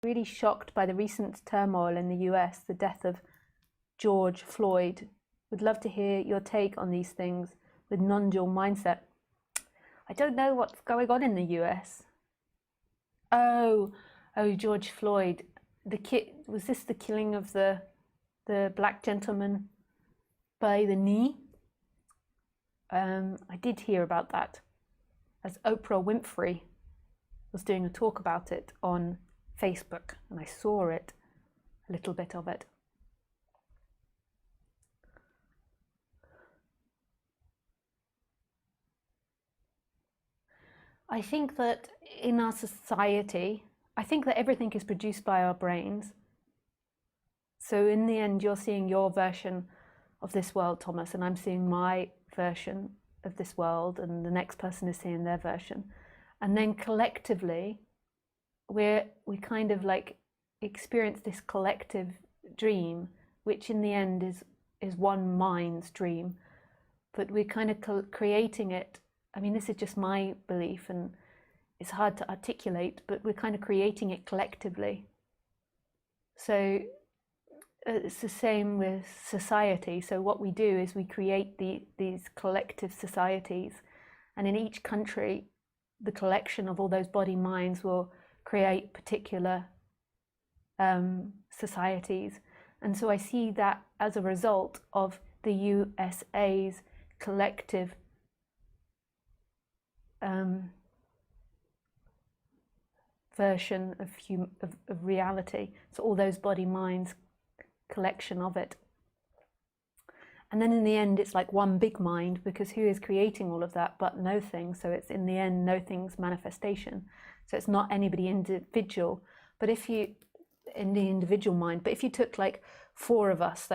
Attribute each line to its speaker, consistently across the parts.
Speaker 1: Really shocked by the recent turmoil in the US, the death of George Floyd. Would love to hear your take on these things with non-dual mindset. I don't know what's going on in the US. Oh, George Floyd. Was this the killing of the black gentleman by the knee? I did hear about that, as Oprah Winfrey was doing a talk about it on Facebook, and I saw it, a little bit of it. I think that in our society, I think that everything is produced by our brains. So in the end, you're seeing your version of this world, Thomas, and I'm seeing my version of this world, and the next person is seeing their version. And then collectively, we kind of like experience this collective dream, which in the end is one mind's dream, but we're kind of creating it. I mean, this is just my belief, and it's hard to articulate, but we're kind of creating it collectively. So it's the same with society. So what we do is we create these collective societies, and in each country, the collection of all those body minds will create particular societies. And so I see that as a result of the USA's collective version of reality. So all those body minds, collection of it. And then in the end, it's like one big mind, because who is creating all of that but no thing? So it's in the end, no thing's manifestation. So it's not anybody individual, but if you, in the individual mind, but if you took like four of us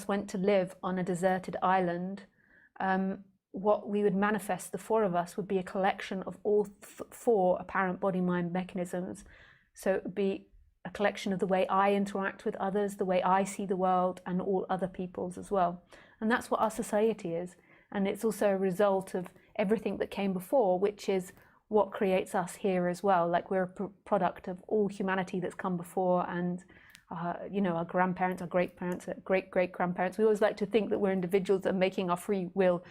Speaker 1: went to live on a deserted island, what we would manifest, the four of us, would be a collection of all four apparent body-mind mechanisms. So it would be a collection of the way I interact with others, the way I see the world, and all other people's as well. And that's what our society is. And it's also a result of everything that came before, which is what creates us here as well. Like, we're a product of all humanity that's come before, and our grandparents, our great-parents, great-great-grandparents. We always like to think that we're individuals that are making our free will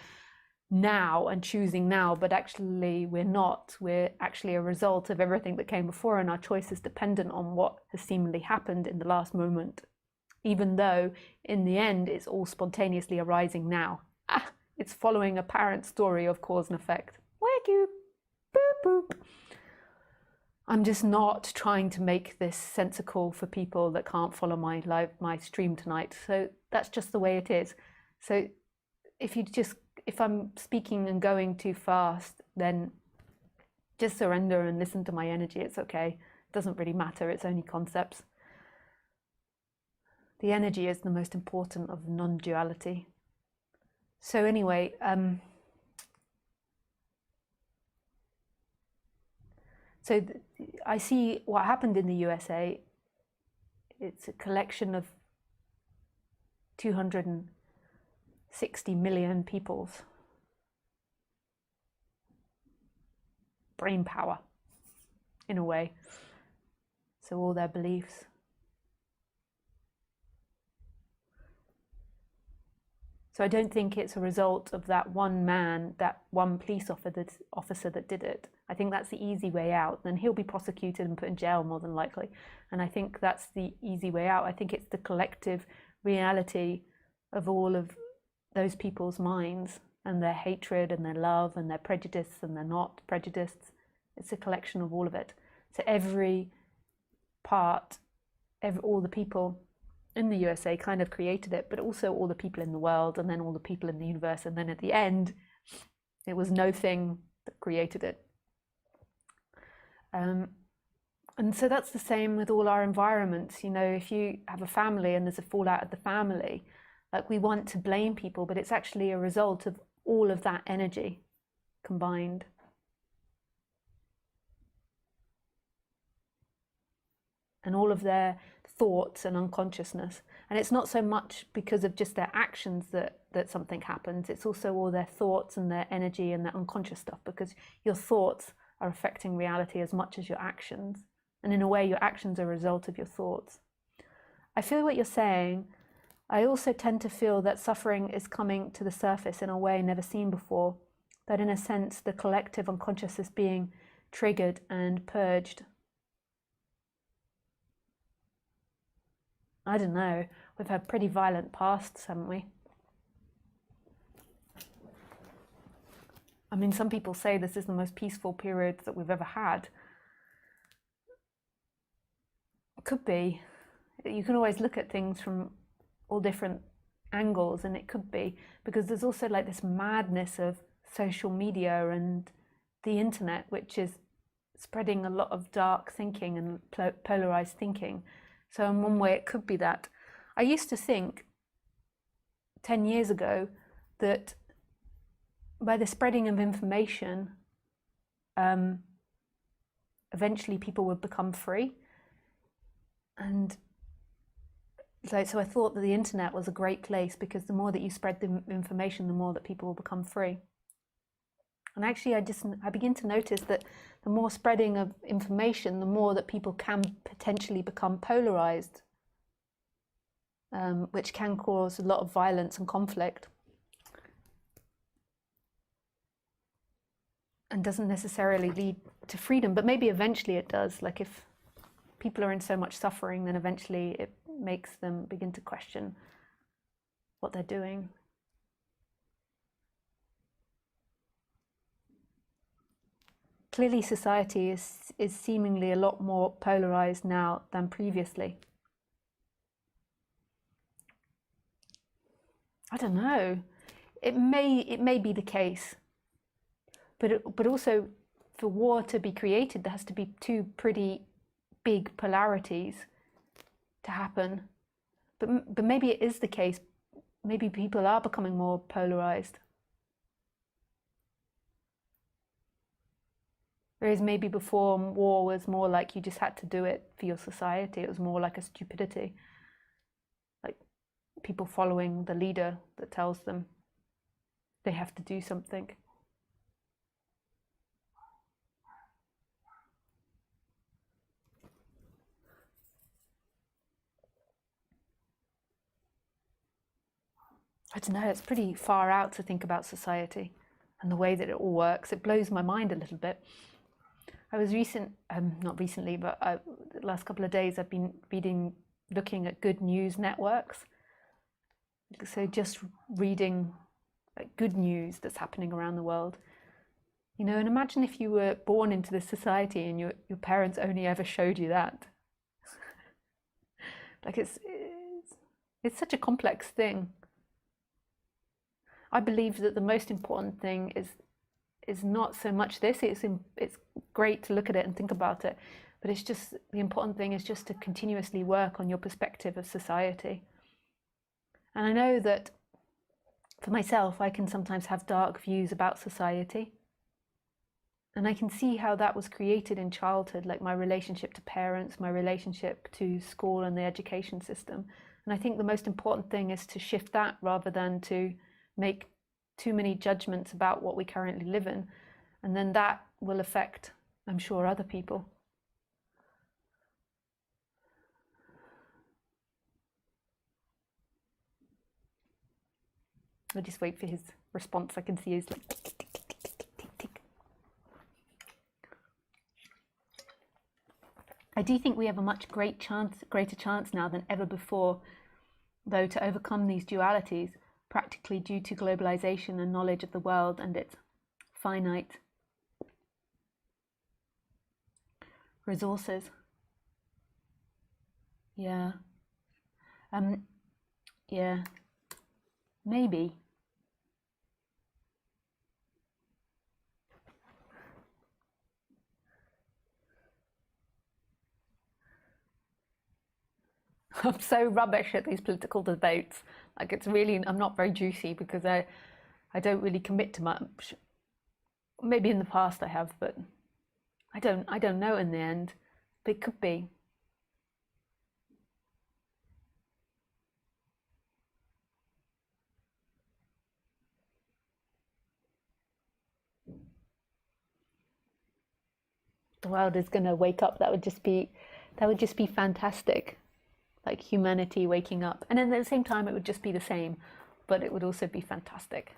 Speaker 1: now and choosing now, but actually we're not. We're actually a result of everything that came before, and our choice is dependent on what has seemingly happened in the last moment, even though in the end it's all spontaneously arising now. It's following a parent story of cause and effect. Whack you, boop boop. I'm just not trying to make this sensical for people that can't follow my stream tonight. So that's just the way it is. So if I'm speaking and going too fast, then just surrender and listen to my energy. It's okay. It doesn't really matter. It's only concepts. The energy is the most important of non-duality. So anyway, I see what happened in the USA. It's a collection of 260 million people's brain power, in a way. So all their beliefs. So I don't think it's a result of that one man, that one police officer that did it. I think that's the easy way out. Then he'll be prosecuted and put in jail more than likely. And I think that's the easy way out. I think it's the collective reality of all of those people's minds, and their hatred and their love and their prejudice and their not prejudiced. It's a collection of all of it. So every part, all the people in the USA kind of created it, but also all the people in the world, and then all the people in the universe, and then at the end it was no thing that created it. And so that's the same with all our environments. You know, if you have a family and there's a fallout of the family, like, we want to blame people, but it's actually a result of all of that energy combined. And all of their thoughts and unconsciousness. And it's not so much because of just their actions that something happens. It's also all their thoughts and their energy and their unconscious stuff, because your thoughts are affecting reality as much as your actions. And in a way, your actions are a result of your thoughts. I feel what you're saying. I also tend to feel that suffering is coming to the surface in a way never seen before, that in a sense, the collective unconscious is being triggered and purged. I don't know, we've had pretty violent pasts, haven't we? I mean, some people say this is the most peaceful period that we've ever had. It could be. You can always look at things from all different angles, and it could be, because there's also like this madness of social media and the internet, which is spreading a lot of dark thinking and polarized thinking. So in one way it could be that. I used to think 10 years ago that by the spreading of information, eventually people would become free. And so I thought that the internet was a great place, because the more that you spread the information, the more that people will become free. And actually I begin to notice that the more spreading of information, the more that people can potentially become polarized, which can cause a lot of violence and conflict, and doesn't necessarily lead to freedom, but maybe eventually it does. Like if people are in so much suffering, then eventually it makes them begin to question what they're doing. Clearly society is seemingly a lot more polarized now than previously. I don't know. It may be the case, but also for war to be created, there has to be two pretty big polarities to happen. But maybe it is the case. Maybe people are becoming more polarized. Whereas maybe before, war was more like you just had to do it for your society. It was more like a stupidity, like people following the leader that tells them they have to do something. I don't know, it's pretty far out to think about society and the way that it all works. It blows my mind a little bit. I was not recently, but the last couple of days I've been looking at good news networks. So just reading like good news that's happening around the world. You know, and imagine if you were born into this society and your parents only ever showed you that. Like it's such a complex thing. I believe that the most important thing is not so much this. It's great to look at it and think about it, but it's just the important thing is just to continuously work on your perspective of society. And I know that for myself, I can sometimes have dark views about society, and I can see how that was created in childhood, like my relationship to parents, my relationship to school and the education system. And I think the most important thing is to shift that rather than to make too many judgments about what we currently live in, and then that will affect, I'm sure, other people. I'll just wait for his response. I can see his like tick, tick, tick, tick, tick, tick, tick. I do think we have a much greater chance now than ever before, though, to overcome these dualities, practically due to globalization and knowledge of the world and its finite resources. Yeah. Yeah. Maybe. I'm so rubbish at these political debates. Like it's really, I'm not very juicy because I don't really commit to much. Maybe in the past I have, but I don't know in the end. But it could be. the world is going to wake up, that would just be fantastic. Like humanity waking up, and then at the same time it would just be the same, but it would also be fantastic.